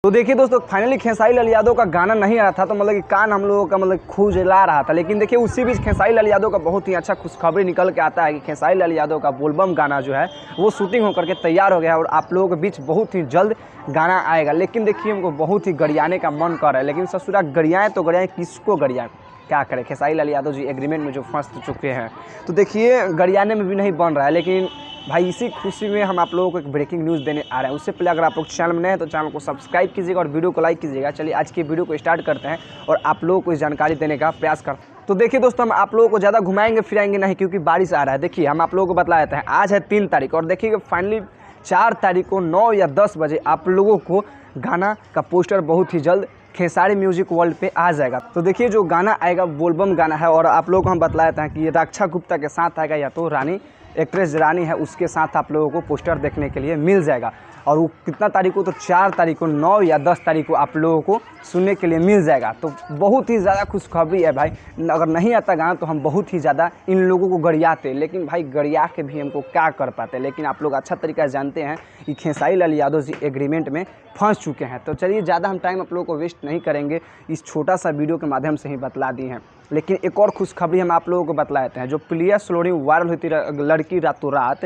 तो देखिए दोस्तों, फाइनली खेसारी लाल यादव का गाना नहीं आया था, तो मतलब कि कान हम लोगों का मतलब खुजला रहा था। लेकिन देखिए उसी बीच खेसारी लाल यादव का बहुत ही अच्छा खुशखबरी निकल के आता है कि खेसारी लाल यादव का बोलबम गाना जो है वो शूटिंग होकर के तैयार हो गया है और आप लोगों के बीच बहुत ही जल्द गाना आएगा। लेकिन देखिए हमको बहुत ही गरियाने का मन कर रहा है, लेकिन ससुरा गरियाएँ तो गरियाएँ, किसको गरियाएँ, क्या करें। खेसारी लाल यादव जी एग्रीमेंट में जो फंस चुके हैं, तो देखिए गरियाने में भी नहीं बन रहा है। लेकिन भाई इसी खुशी में हम आप लोगों को एक ब्रेकिंग न्यूज़ देने आ रहे हैं। उससे पहले अगर आप लोग चैनल में नए हैं तो चैनल को सब्सक्राइब कीजिएगा और वीडियो को लाइक कीजिएगा। चलिए आज की वीडियो को स्टार्ट करते हैं और आप लोगों को इस जानकारी देने का प्रयास करते हैं। तो देखिए दोस्तों, हम आप लोगों को ज़्यादा घुमाएंगे फिराएंगे नहीं, क्योंकि बारिश आ रहा है। देखिए हम आप लोगों को बतला देते हैं, आज है 3 तारीख और देखिए फाइनली 4 तारीख को 9 या 10 बजे आप लोगों को गाना का पोस्टर बहुत ही जल्द खेसारी म्यूजिक वर्ल्ड पे आ जाएगा। तो देखिए जो गाना आएगा बोलबम गाना है और आप लोगों को हम बतला देते हैं कि ये रक्षा गुप्ता के साथ आएगा या तो रानी एक्ट्रेस रानी है उसके साथ आप लोगों को पोस्टर देखने के लिए मिल जाएगा। और वो कितना तारीख को, तो 4 तारीख को, 9 या 10 तारीख को आप लोगों को सुनने के लिए मिल जाएगा। तो बहुत ही ज़्यादा खुशखबरी है भाई। अगर नहीं आता गाना तो हम बहुत ही ज़्यादा इन लोगों को गरियाते, लेकिन भाई गरिया के भी हमको क्या कर पाते। लेकिन आप लोग अच्छा तरीका से जानते हैं कि खेसारी लाल यादव जी एग्रीमेंट में फंस चुके हैं। तो चलिए ज़्यादा हम टाइम आप लोगों को वेस्ट नहीं करेंगे, इस छोटा सा वीडियो के माध्यम से ही बतला दी हैं। लेकिन एक और खुशखबरी हम आप लोगों को बतला देते हैं। जो प्रिया सोलोनी वायरल हुई थी लड़की रातों रात,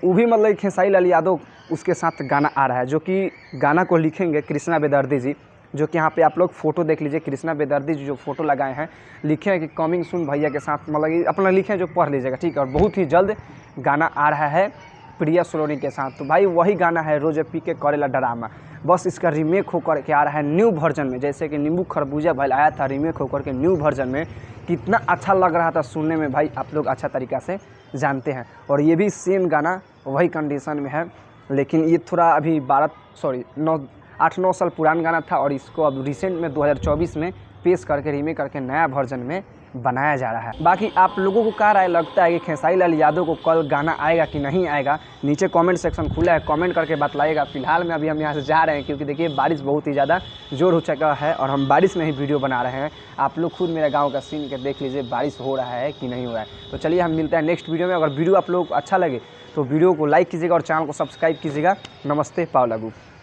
वो भी मतलब खेसारी लाल यादव उसके साथ गाना आ रहा है, जो कि गाना को लिखेंगे कृष्णा बेदर्दी जी। जो कि यहाँ पे आप लोग फोटो देख लीजिए, कृष्णा बेदर्दी जी जो फोटो लगाए हैं, लिखे हैं कि कमिंग सून भैया के साथ, मतलब अपना लिखे हैं जो पढ़ लीजिएगा, ठीक है। और बहुत ही जल्द गाना आ रहा है प्रिया सोलोनी के साथ। तो भाई वही गाना है रोज पी के करेला ड्रामा, बस इसका रीमेक होकर के आ रहा है न्यू वर्जन में। जैसे कि नींबू खरबूजा भल आया था रीमेक होकर के न्यू वर्जन में, कितना अच्छा लग रहा था सुनने में भाई, आप लोग अच्छा तरीक़ा से जानते हैं। और ये भी सेम गाना वही कंडीशन में है, लेकिन ये थोड़ा अभी 8-9 साल पुराना गाना था और इसको अब रिसेंट में 2024 में पेश करके रीमेक करके नया वर्जन में बनाया जा रहा है। बाकी आप लोगों को क्या राय लगता है कि खेसारी लाल यादव को कल गाना आएगा कि नहीं आएगा, नीचे कमेंट सेक्शन खुला है, कमेंट करके बतलाइएगा। फिलहाल में अभी हम यहाँ से जा रहे हैं, क्योंकि देखिए बारिश बहुत ही ज़्यादा जोर हो चुका है और हम बारिश में ही वीडियो बना रहे हैं। आप लोग खुद मेरे गाँव का सीन के देख लीजिए, बारिश हो रहा है कि नहीं हो रहा है। तो चलिए हम मिलते हैं नेक्स्ट वीडियो में। अगर वीडियो आप लोग को अच्छा लगे तो वीडियो को लाइक कीजिएगा और चैनल को सब्सक्राइब कीजिएगा। नमस्ते, पाव लागू।